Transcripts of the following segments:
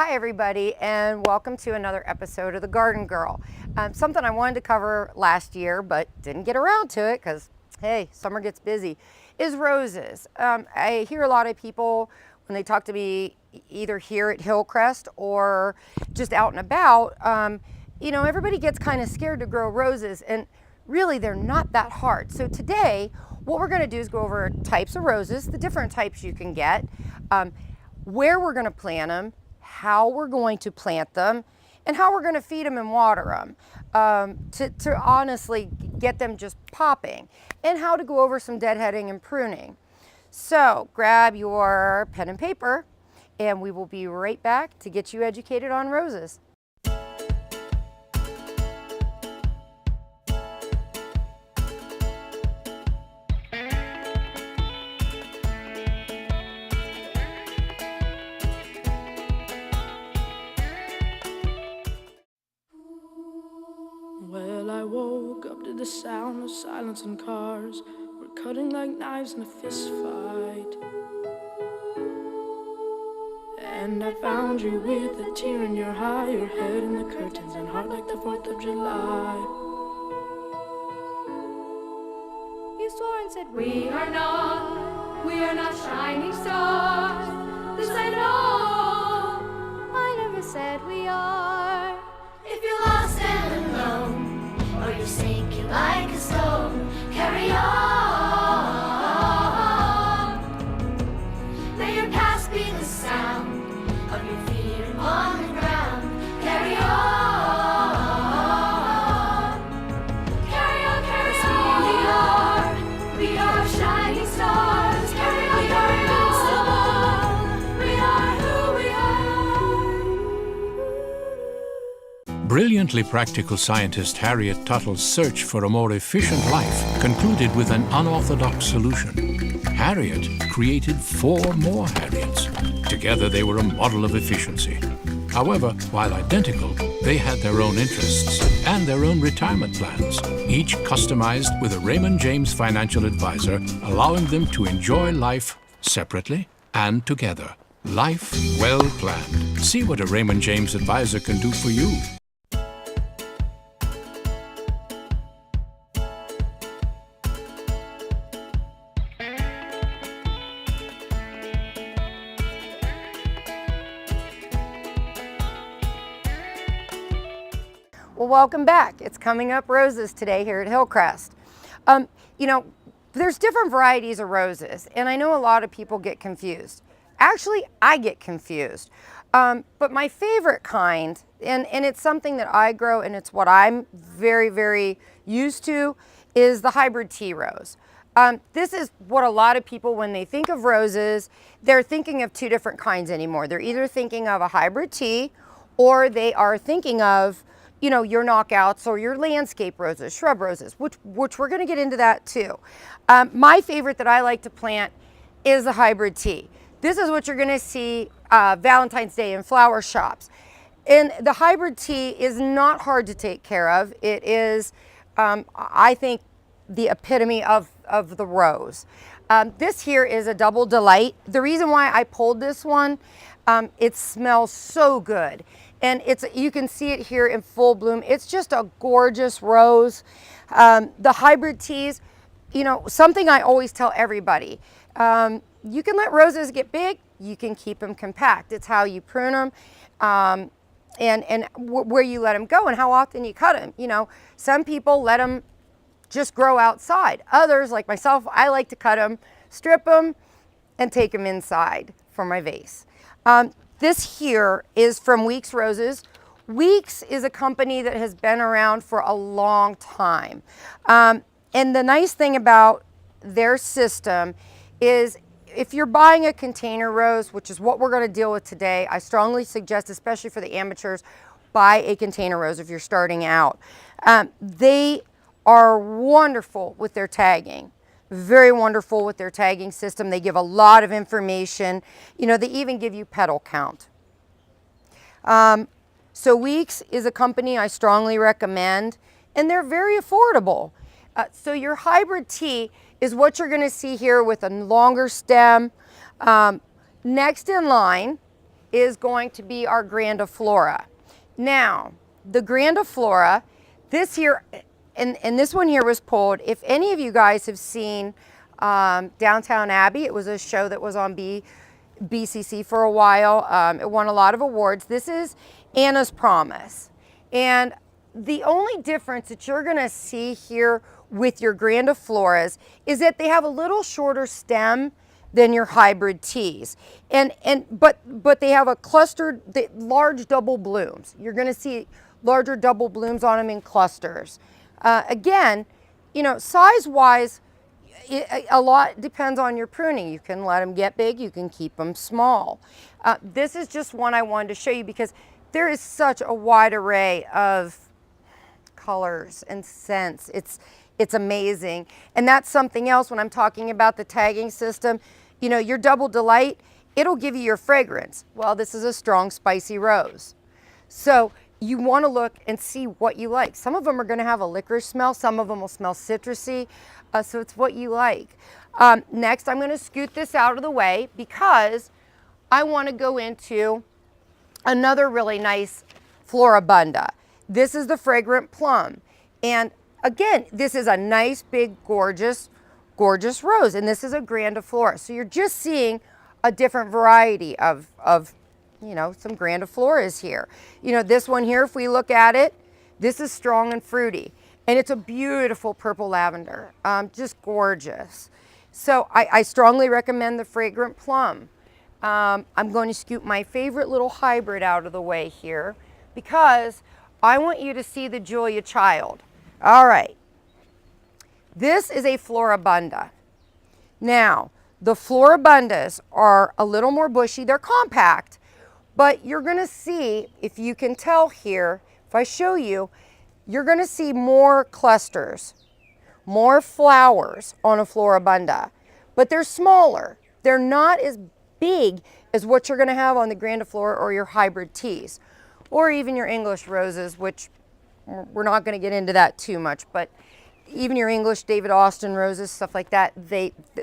Hi everybody, and welcome to another episode of the Garden Girl. Something I wanted to cover last year but didn't get around to it because, hey, summer gets busy, is roses. I hear a lot of people when they talk to me either here at Hillcrest or just out and about, everybody gets kind of scared to grow roses, and really they're not that hard. So today, what we're going to do is go over types of roses, the different types you can get, where we're going to plant them, how we're going to plant them, and how we're going to feed them and water them to honestly get them just popping, and how to go over some deadheading and pruning. So grab your pen and paper, and we will be right back to get you educated on roses. Well, I woke up to the sound of silence and cars. We're cutting like knives in a fist fight. And I found you with a tear in your eye, your head in the curtains and heart like the 4th of July. You swore and said, we are not shining stars. This I know. I never said we are. If you're lost and alone, or you're sinking like a stone, carry on. May your past be the sound of your feet upon the ground. Carry on. Carry on, carry on. We are shining stars. Carry on, carry on. We are who we are. Brilliantly practical scientist Harriet Tuttle's search for a more efficient life concluded with an unorthodox solution. Harriet created 4 more Harriets. Together they were a model of efficiency. However, while identical, they had their own interests and their own retirement plans, each customized with a Raymond James financial advisor, allowing them to enjoy life separately and together. Life well planned. See what a Raymond James advisor can do for you. Well, welcome back. It's Coming Up Roses today here at Hillcrest. There's different varieties of roses, and I know a lot of people get confused. Actually, I get confused. But my favorite kind, and it's something that I grow, and it's what I'm very, very used to, is the hybrid tea rose. This is what a lot of people, when they think of roses, they're thinking of 2 different kinds anymore. They're either thinking of a hybrid tea, or they are thinking of your knockouts or your landscape roses, shrub roses, which we're going to get into that too. My favorite that I like to plant is the hybrid tea. This is what you're going to see Valentine's Day in flower shops. And the hybrid tea is not hard to take care of. It is, I think, the epitome of the rose. This here is a double delight. The reason why I pulled this one, it smells so good. And you can see it here in full bloom. It's just a gorgeous rose. The hybrid teas, something I always tell everybody, you can let roses get big, you can keep them compact. It's how you prune them and where you let them go and how often you cut them. Some people let them just grow outside. Others, like myself, I like to cut them, strip them, and take them inside for my vase. This here is from Weeks Roses. Weeks is a company that has been around for a long time. And the nice thing about their system is if you're buying a container rose, which is what we're going to deal with today, I strongly suggest, especially for the amateurs, buy a container rose if you're starting out. They are wonderful with their tagging. Very wonderful with their tagging system. They give a lot of information. They even give you petal count. So Weeks is a company I strongly recommend, and they're very affordable. So your hybrid tea is what you're going to see here with a longer stem. Next in line is going to be our grandiflora. Now, the grandiflora, this here, and this one here was pulled. If any of you guys have seen Downtown Abbey, it was a show that was on BCC for a while. It won a lot of awards. This is Anna's Promise. And the only difference that you're gonna see here with your grandifloras is that they have a little shorter stem than your hybrid teas. But they have a clustered, large double blooms. You're gonna see larger double blooms on them in clusters. Again, you know, size-wise, a lot depends on your pruning. You can let them get big, you can keep them small. This is just one I wanted to show you because there is such a wide array of colors and scents. It's amazing. And that's something else when I'm talking about the tagging system. You know, your Double Delight, it'll give you your fragrance. Well, this is a strong, spicy rose. So you want to look and see what you like. Some of them are going to have a licorice smell. Some of them will smell citrusy. So it's what you like. Next, I'm going to scoot this out of the way because I want to go into another really nice Floribunda. This is the Fragrant Plum. And again, this is a nice, big, gorgeous rose. And this is a grandiflora. So you're just seeing a different variety of you know, some grandifloras here. You know, this one here, if we look at it, this is strong and fruity. And it's a beautiful purple lavender, just gorgeous. So I strongly recommend the Fragrant Plum. I'm going to scoot my favorite little hybrid out of the way here because I want you to see the Julia Child. All right, this is a Floribunda. Now, the Floribundas are a little more bushy, they're compact, but you're gonna see, if you can tell here, if I show you, you're gonna see more clusters, more flowers on a Floribunda, but they're smaller. They're not as big as what you're gonna have on the grandiflora or your hybrid teas, or even your English roses, which we're not gonna get into that too much, but even your English David Austin roses, stuff like that,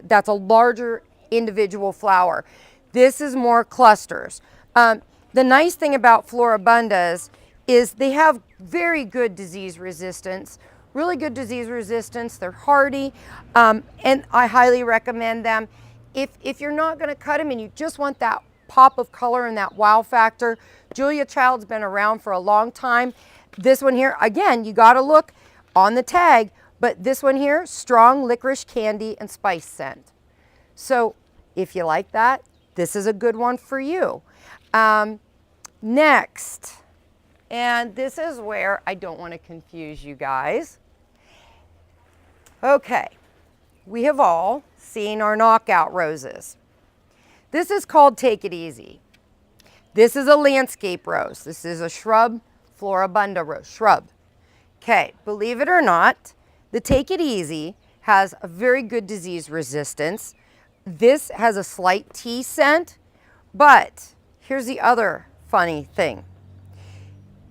that's a larger individual flower. This is more clusters. The nice thing about Floribundas is they have very good disease resistance, really good disease resistance. They're hardy, and I highly recommend them. If you're not gonna cut them and you just want that pop of color and that wow factor, Julia Child's been around for a long time. This one here, again, you gotta look on the tag, but this one here, strong licorice candy and spice scent. So if you like that, this is a good one for you. Next, and this is where I don't want to confuse you guys. Okay, we have all seen our knockout roses. This is called Take It Easy. This is a landscape rose. This is a shrub, Floribunda rose, shrub. Okay, believe it or not, the Take It Easy has a very good disease resistance. This has a slight tea scent, but here's the other funny thing.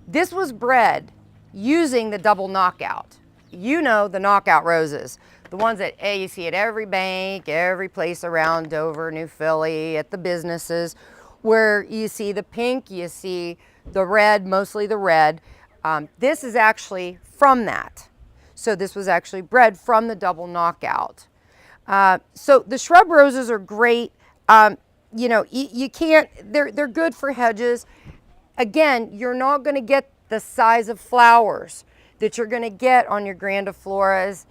This was bred using the double knockout. You know the knockout roses, the ones that you see at every bank, every place around Dover, New Philly, at the businesses, where you see the pink, you see the red, mostly the red. This is actually from that. So this was actually bred from the double knockout. So the shrub roses are great. You know, you can't, they're good for hedges. Again, you're not gonna get the size of flowers that you're gonna get on your grandifloras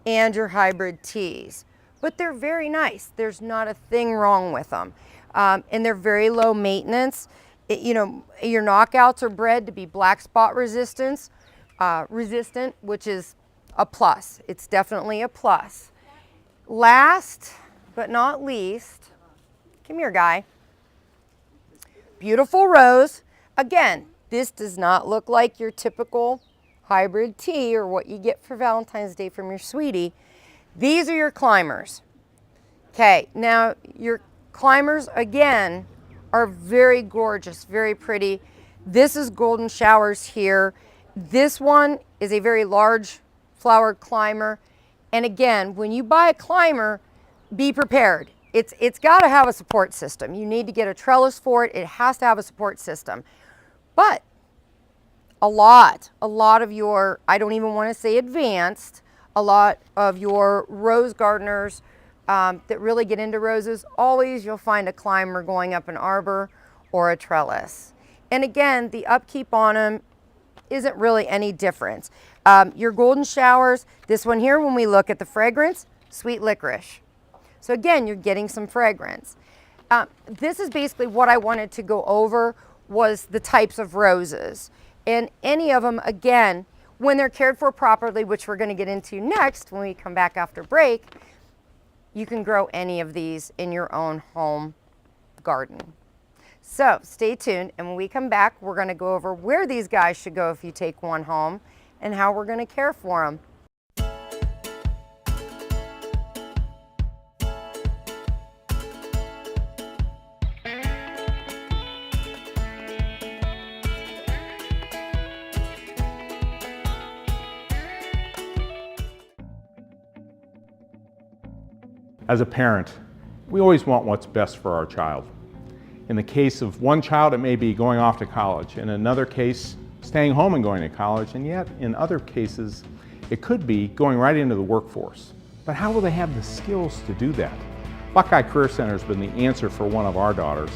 and your hybrid teas, but they're very nice. There's not a thing wrong with them. And they're very low maintenance. You know, your knockouts are bred to be black spot resistant, which is a plus. It's definitely a plus. Last but not least, come here, guy. Beautiful rose. Again, this does not look like your typical hybrid tea or what you get for Valentine's Day from your sweetie. These are your climbers. Okay, now your climbers, again, are very gorgeous, very pretty. This is Golden Showers here. This one is a very large flowered climber. And again, when you buy a climber, be prepared. It's got to have a support system. You need to get a trellis for it. It has to have a support system. But a lot of your, I don't even want to say advanced, a lot of your rose gardeners that really get into roses, always you'll find a climber going up an arbor or a trellis. And again, the upkeep on them isn't really any difference. Your golden showers, this one here, when we look at the fragrance, sweet licorice. So again, you're getting some fragrance. This is basically what I wanted to go over, was the types of roses. And any of them, again, when they're cared for properly, which we're going to get into next when we come back after break, you can grow any of these in your own home garden. So stay tuned, and when we come back, we're going to go over where these guys should go if you take one home and how we're going to care for them. As a parent, we always want what's best for our child. In the case of one child, it may be going off to college. In another case, staying home and going to college. And yet, in other cases, it could be going right into the workforce. But how will they have the skills to do that? Buckeye Career Center has been the answer for one of our daughters.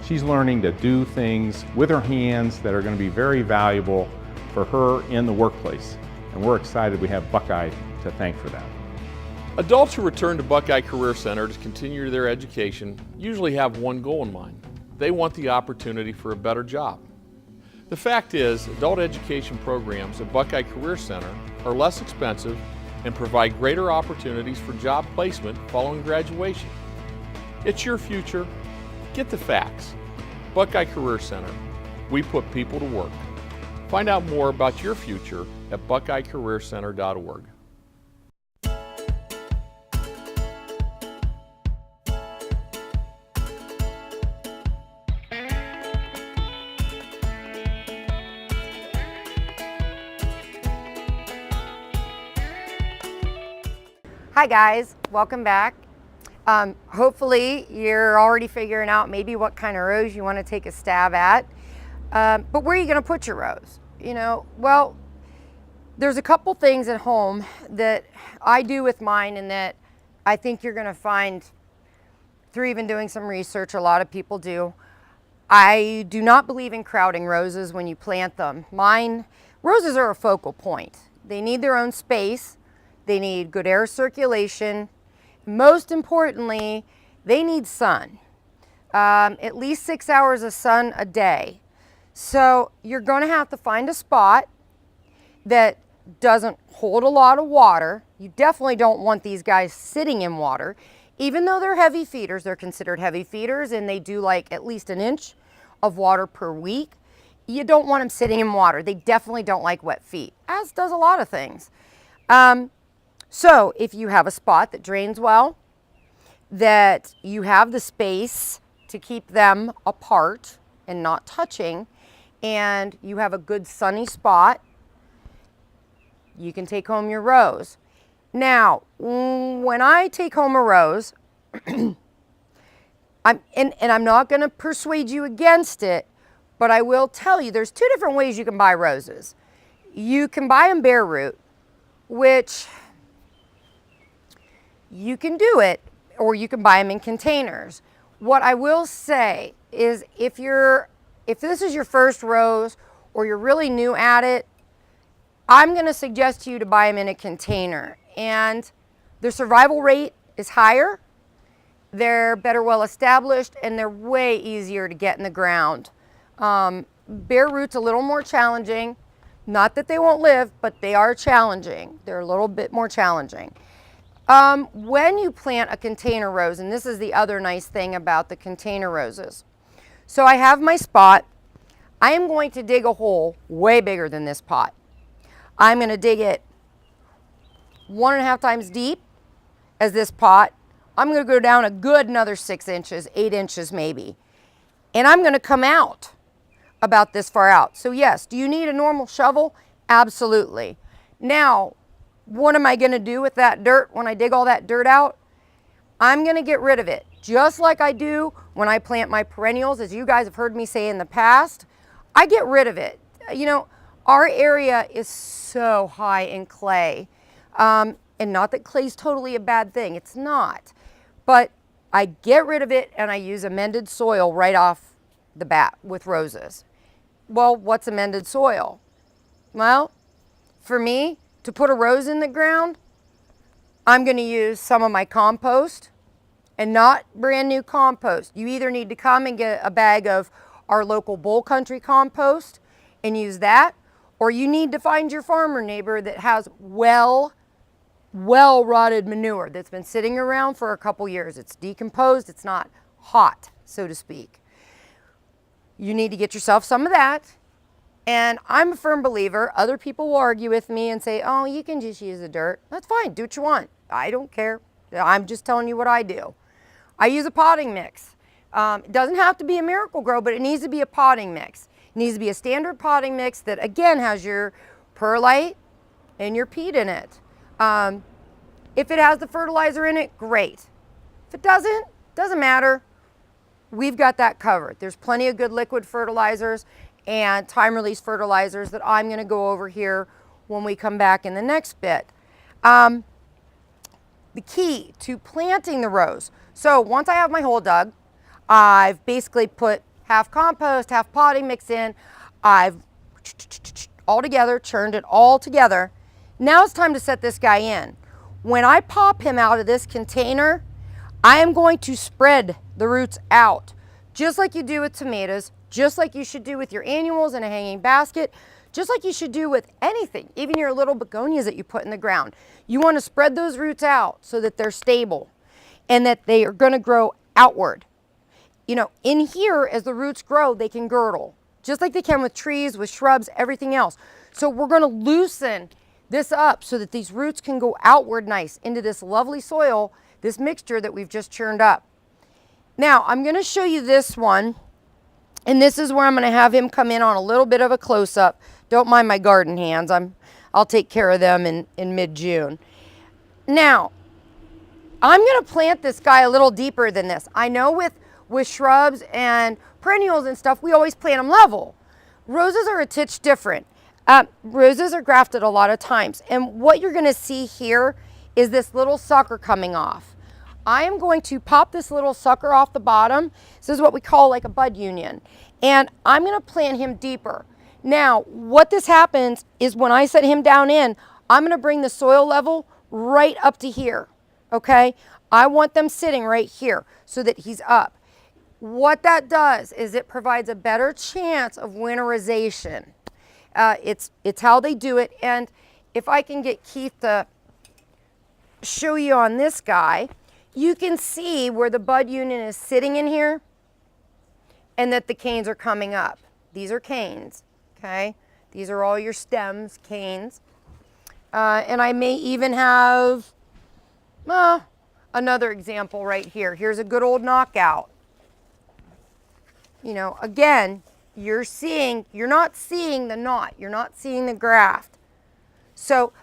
She's learning to do things with her hands that are going to be very valuable for her in the workplace. And we're excited we have Buckeye to thank for that. Adults who return to Buckeye Career Center to continue their education usually have one goal in mind. They want the opportunity for a better job. The fact is, adult education programs at Buckeye Career Center are less expensive and provide greater opportunities for job placement following graduation. It's your future. Get the facts. Buckeye Career Center. We put people to work. Find out more about your future at buckeyecareercenter.org. Hi guys, welcome back. Hopefully you're already figuring out maybe what kind of rose you want to take a stab at. But where are you going to put your rose? You know, well, there's a couple things at home that I do with mine and that I think you're going to find through even doing some research, a lot of people do. I do not believe in crowding roses when you plant them. Roses are a focal point. They need their own space. They need good air circulation. Most importantly, they need sun. At least 6 hours of sun a day. So you're going to have to find a spot that doesn't hold a lot of water. You definitely don't want these guys sitting in water. Even though they're heavy feeders, they're considered heavy feeders and they do like at least an inch of water per week. You don't want them sitting in water. They definitely don't like wet feet, as does a lot of things. So if you have a spot that drains well, that you have the space to keep them apart and not touching, and you have a good sunny spot, you can take home your rose. Now, when I take home a rose, I'm not going to persuade you against it, but I will tell you there's two different ways you can buy roses. You can buy them bare root, which you can do it, or you can buy them in containers. What I will say is if this is your first rose or you're really new at it, I'm going to suggest to you to buy them in a container. And their survival rate is higher, they're better well established, and they're way easier to get in the ground. Bare root's a little more challenging. Not that they won't live, but they are challenging. They're a little bit more challenging. When you plant a container rose, and this is the other nice thing about the container roses. So I have my spot. I am going to dig a hole way bigger than this pot. I'm going to dig it 1.5 times deep as this pot. I'm going to go down a good another 6 inches, 8 inches maybe. And I'm going to come out about this far out. So yes, do you need a normal shovel? Absolutely. Now, what am I going to do with that dirt when I dig all that dirt out? I'm going to get rid of it. just like I do when I plant my perennials, as you guys have heard me say in the past, I get rid of it. You know, our area is so high in clay. And not that clay's totally a bad thing, it's not. But I get rid of it and I use amended soil right off the bat with roses. Well, what's amended soil? Well, for me, to put a rose in the ground, I'm going to use some of my compost, and not brand new compost. You either need to come and get a bag of our local Bull Country compost and use that, or you need to find your farmer neighbor that has well rotted manure that's been sitting around for a couple years. It's decomposed, it's not hot, so to speak. You need to get yourself some of that. And I'm a firm believer, other people will argue with me and say, oh, you can just use the dirt. That's fine, do what you want. I don't care. I'm just telling you what I do. I use a potting mix. It doesn't have to be a Miracle-Gro, but it needs to be a potting mix. It needs to be a standard potting mix that, again, has your perlite and your peat in it. If it has the fertilizer in it, great. If it doesn't matter. We've got that covered. There's plenty of good liquid fertilizers and time-release fertilizers that I'm going to go over here when we come back in the next bit. The key to planting the rose. So once I have my hole dug, I've basically put half compost, half potting mix in. I've all together, churned it all together. Now it's time to set this guy in. When I pop him out of this container, I am going to spread the roots out, just like you do with tomatoes, just like you should do with your annuals in a hanging basket, just like you should do with anything, even your little begonias that you put in the ground. You want to spread those roots out so that they're stable and that they are going to grow outward. You know, in here, as the roots grow, they can girdle, just like they can with trees, with shrubs, everything else. So we're going to loosen this up so that these roots can go outward nice into this lovely soil, this mixture that we've just churned up. Now, I'm going to show you this one, and this is where I'm going to have him come in on a little bit of a close-up. Don't mind my garden hands. I'll take care of them in mid-June. Now, I'm going to plant this guy a little deeper than this. I know with shrubs and perennials and stuff, we always plant them level. Roses are a titch different. Roses are grafted a lot of times, and what you're going to see here is this little sucker coming off. I am going to pop this little sucker off the bottom. This is what we call like a bud union, and I'm going to plant him deeper. Now, what this happens is when I set him down in, I'm going to bring the soil level right up to here, okay? I want them sitting right here so that he's up. What that does is it provides a better chance of winterization. It's how they do it, and if I can get Keith to show you on this guy, you can see where the bud union is sitting in here and that the canes are coming up. These are canes, okay? These are all your stems, canes. And I may even have another example right here. Here's a good old knockout. You know, again, you're not seeing the knot, you're not seeing the graft. So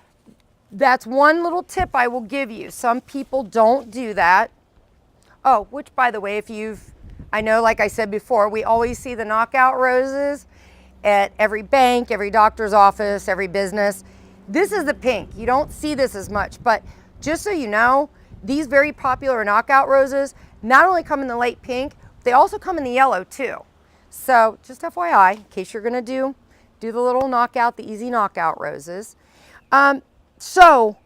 that's one little tip I will give you. Some people don't do that. Oh, which by the way, I know, like I said before, we always see the knockout roses at every bank, every doctor's office, every business. This is the pink. You don't see this as much, but just so you know, these very popular knockout roses not only come in the light pink, they also come in the yellow too. So just FYI, in case you're gonna do the little knockout, the easy knockout roses. So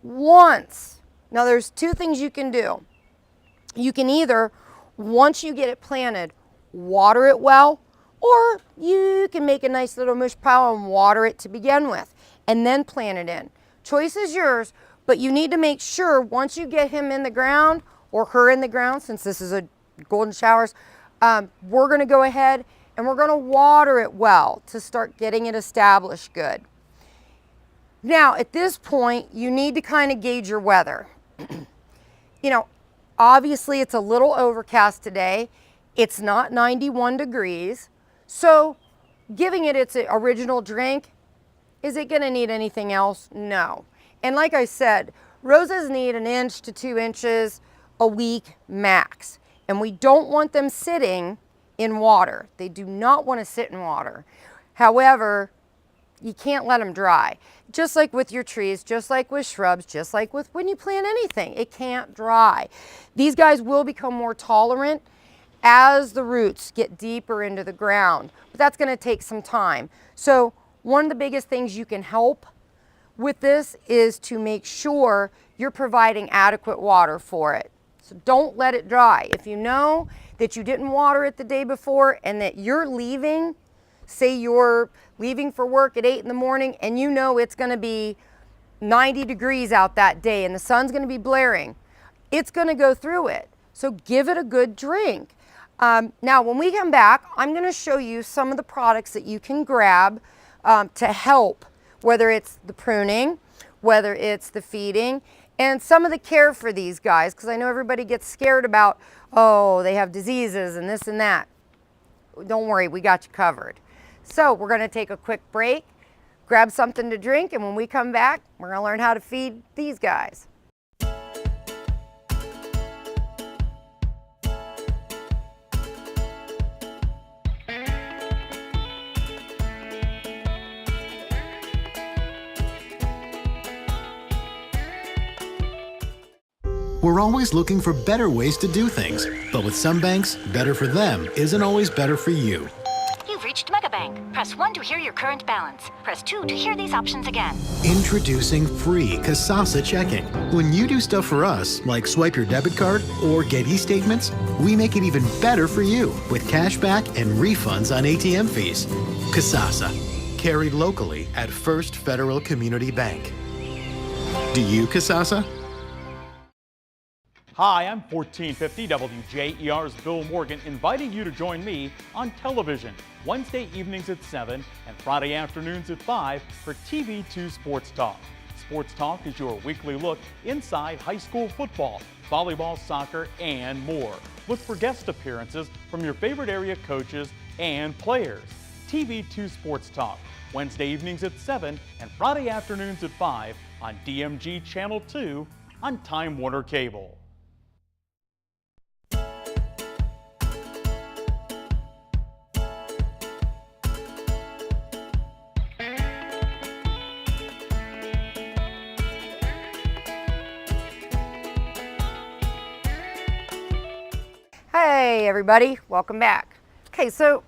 now there's two things you can do. You can either, once you get it planted, water it well, or you can make a nice little mush pile and water it to begin with, and then plant it in. Choice is yours, but you need to make sure once you get him in the ground, or her in the ground, since this is a golden showers, we're gonna go ahead and we're gonna water it well to start getting it established good. Now, at this point, you need to kind of gauge your weather. You know, obviously it's a little overcast today. It's not 91 degrees. So giving it its original drink, is it gonna need anything else? No. And like I said, roses need 1 to 2 inches a week max. And we don't want them sitting in water. They do not want to sit in water. However, you can't let them dry. Just like with your trees, just like with shrubs, just like with when you plant anything, it can't dry. These guys will become more tolerant as the roots get deeper into the ground, but that's going to take some time. So one of the biggest things you can help with this is to make sure you're providing adequate water for it. So don't let it dry. If you know that you didn't water it the day before and that you're leaving, say you're leaving for work at 8 in the morning and you know it's going to be 90 degrees out that day and the sun's going to be blaring, it's going to go through it. So give it a good drink. Now, when we come back, I'm going to show you some of the products that you can grab to help, whether it's the pruning, whether it's the feeding, and some of the care for these guys, because I know everybody gets scared about, oh, they have diseases and this and that. Don't worry, we got you covered. So we're going to take a quick break, grab something to drink, and when we come back, we're going to learn how to feed these guys. We're always looking for better ways to do things, but with some banks, better for them isn't always better for you. You've reached Megabank. Press 1 to hear your current balance. Press 2 to hear these options again. Introducing free Kasasa checking. When you do stuff for us, like swipe your debit card or get e-statements, we make it even better for you with cash back and refunds on ATM fees. Kasasa, carried locally at First Federal Community Bank. Do you, Kasasa? Hi, I'm 1450 WJER's Bill Morgan, inviting you to join me on television Wednesday evenings at 7 and Friday afternoons at 5 for TV2 Sports Talk. Sports Talk is your weekly look inside high school football, volleyball, soccer, and more. Look for guest appearances from your favorite area coaches and players. TV2 Sports Talk, Wednesday evenings at 7 and Friday afternoons at 5 on DMG Channel 2 on Time Warner Cable. Hey everybody, welcome back. Okay, so,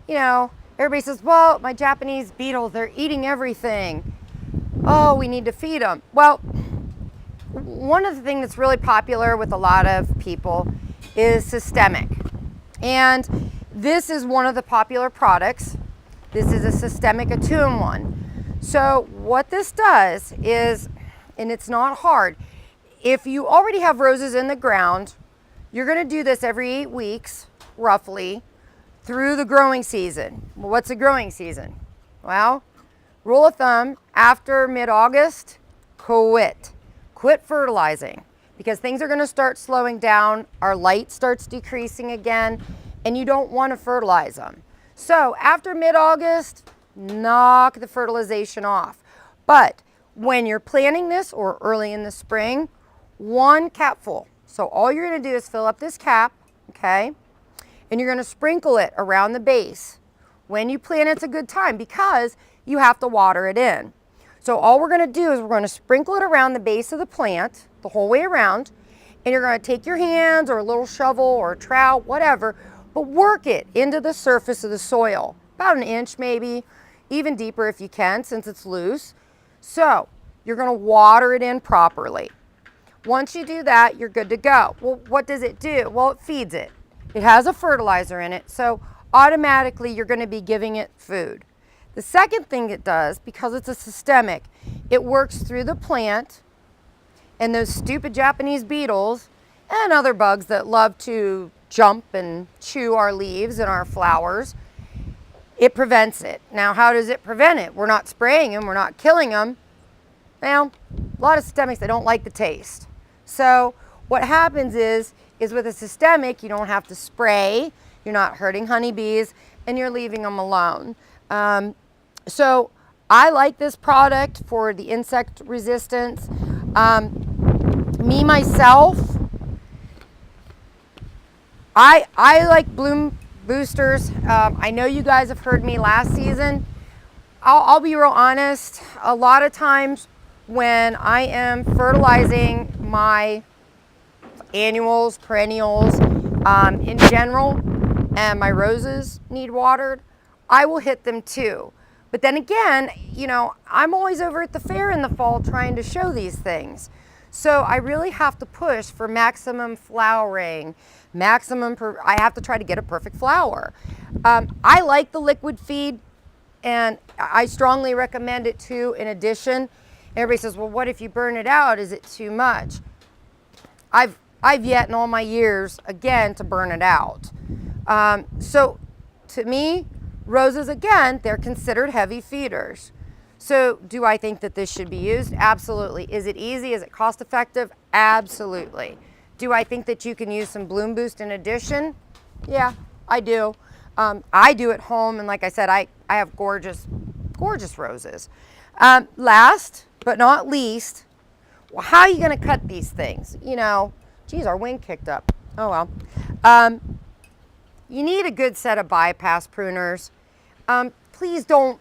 everybody says, well, my Japanese beetles, they're eating everything. Oh, we need to feed them. Well, one of the things that's really popular with a lot of people is systemic. And this is one of the popular products. This is a systemic attuned one. So what this does is, and it's not hard, if you already have roses in the ground, you're going to do this every 8 weeks, roughly, through the growing season. Well, what's the growing season? Well, rule of thumb, after mid-August, quit. Quit fertilizing, because things are going to start slowing down, our light starts decreasing again, and you don't want to fertilize them. So after mid-August, knock the fertilization off. But when you're planting this or early in the spring, 1 capful. So all you're going to do is fill up this cap, okay, and you're going to sprinkle it around the base. When you plant, it's a good time because you have to water it in. So all we're going to do is we're going to sprinkle it around the base of the plant, the whole way around, and you're going to take your hands or a little shovel or a trowel, whatever, but work it into the surface of the soil, about 1 inch maybe, even deeper if you can since it's loose. So you're going to water it in properly. Once you do that, you're good to go. Well, what does it do? Well, it feeds it. It has a fertilizer in it, so automatically you're going to be giving it food. The second thing it does, because it's a systemic, it works through the plant, and those stupid Japanese beetles and other bugs that love to jump and chew our leaves and our flowers, it prevents it. Now, how does it prevent it? We're not spraying them, we're not killing them. Well, a lot of systemics, they don't like the taste. So what happens is with a systemic, you don't have to spray, you're not hurting honeybees, and you're leaving them alone. So I like this product for the insect resistance. Me, myself, I like bloom boosters. I know you guys have heard me last season. I'll be real honest. A lot of times when I am fertilizing my annuals, perennials, in general, and my roses need watered, I will hit them too. But then again, you know, I'm always over at the fair in the fall trying to show these things. So I really have to push for maximum flowering, I have to try to get a perfect flower. I like the liquid feed, and I strongly recommend it too. In addition, everybody says, well, what if you burn it out? Is it too much? I've yet in all my years, again, to burn it out. So to me, roses, again, they're considered heavy feeders. So do I think that this should be used? Absolutely. Is it easy? Is it cost effective? Absolutely. Do I think that you can use some bloom boost in addition? Yeah, I do. I do at home, and like I said, I have gorgeous, gorgeous roses. Last but not least, well, how are you going to cut these things? You know, geez, our wing kicked up. Oh well. You need a good set of bypass pruners. Please don't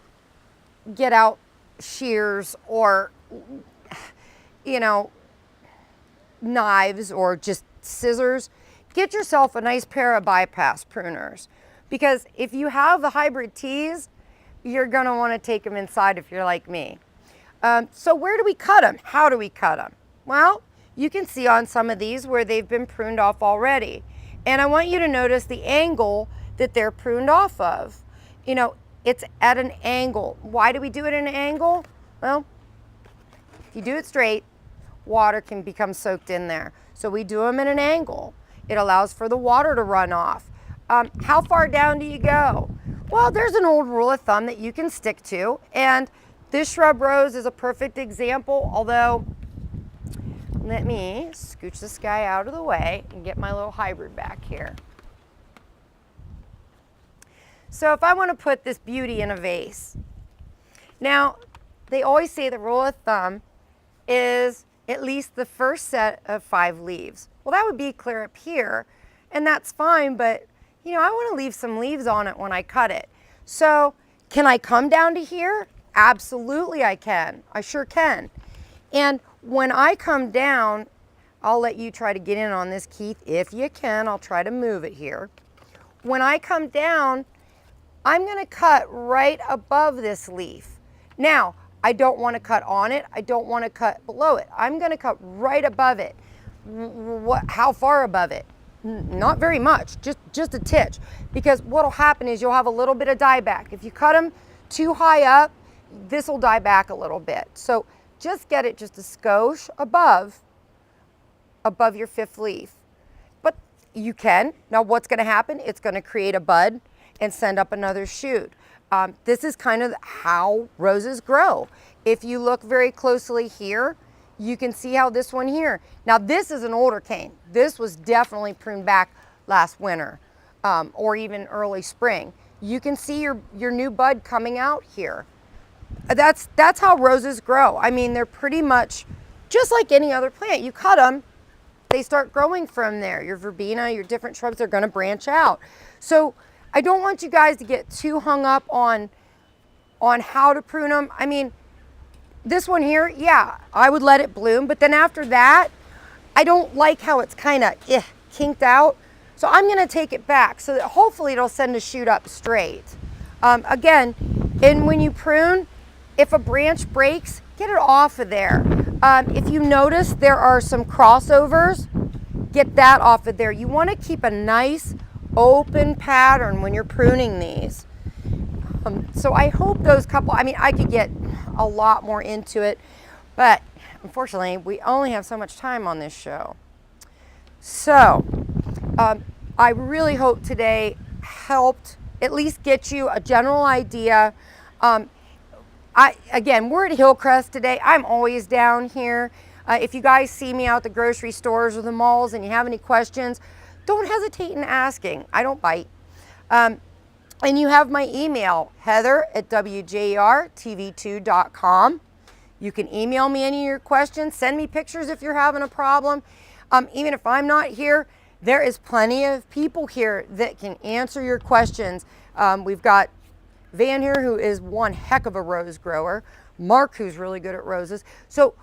get out shears or, you know, knives or just scissors. Get yourself a nice pair of bypass pruners, because if you have the hybrid teas, you're going to want to take them inside if you're like me. So where do we cut them? How do we cut them? Well, you can see on some of these where they've been pruned off already. And I want you to notice the angle that they're pruned off of. You know, it's at an angle. Why do we do it at an angle? Well, if you do it straight, water can become soaked in there. So we do them at an angle. It allows for the water to run off. How far down do you go? Well, there's an old rule of thumb that you can stick to, and this shrub rose is a perfect example, although let me scooch this guy out of the way and get my little hybrid back here. So if I want to put this beauty in a vase, now they always say the rule of thumb is at least the first set of 5 leaves. Well, that would be clear up here, and that's fine, but you know, I want to leave some leaves on it when I cut it. So can I come down to here? Absolutely I can. I sure can. And when I come down, I'll let you try to get in on this, Keith, if you can. I'll try to move it here. When I come down, I'm going to cut right above this leaf. Now, I don't want to cut on it. I don't want to cut below it. I'm going to cut right above it. How far above it? Not very much, just a titch. Because what will happen is you'll have a little bit of dieback. If you cut them too high up, this will die back a little bit. So just get it just a skosh above your 5th leaf. But you can. Now what's going to happen? It's going to create a bud and send up another shoot. This is kind of how roses grow. If you look very closely here, you can see how this one here. Now this is an older cane. This was definitely pruned back last winter or even early spring. You can see your new bud coming out here. That's how roses grow. I mean, they're pretty much just like any other plant. You cut them, they start growing from there. Your verbena, your different shrubs, they're going to branch out. So I don't want you guys to get too hung up on how to prune them. I mean, this one here, yeah, I would let it bloom, but then after that, I don't like how it's kind of kinked out. So I'm going to take it back so that hopefully it'll send a shoot up straight. Again, and when you prune, if a branch breaks, get it off of there. If you notice there are some crossovers, get that off of there. You want to keep a nice open pattern when you're pruning these. So I hope those couple, I mean, I could get a lot more into it, but unfortunately we only have so much time on this show. So I really hope today helped at least get you a general idea. Again, we're at Hillcrest today. I'm always down here. If you guys see me out at the grocery stores or the malls and you have any questions, don't hesitate in asking. I don't bite. And you have my email, heather@wjertv2.com. You can email me any of your questions. Send me pictures if you're having a problem. Even if I'm not here, There is plenty of people here that can answer your questions. We've got Van here, who is one heck of a rose grower. Mark, who's really good at roses. So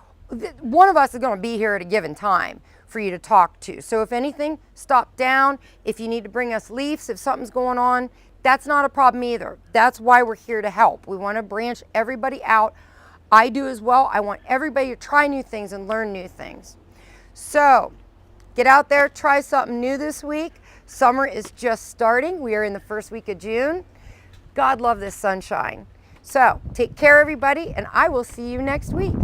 one of us is going to be here at a given time for you to talk to. So if anything, stop down. If you need to bring us leaves, if something's going on, that's not a problem either. That's why we're here to help. We want to branch everybody out. I do as well. I want everybody to try new things and learn new things. So get out there, try something new this week. Summer is just starting. We are in the first week of June. God love this sunshine. So take care, everybody, and I will see you next week.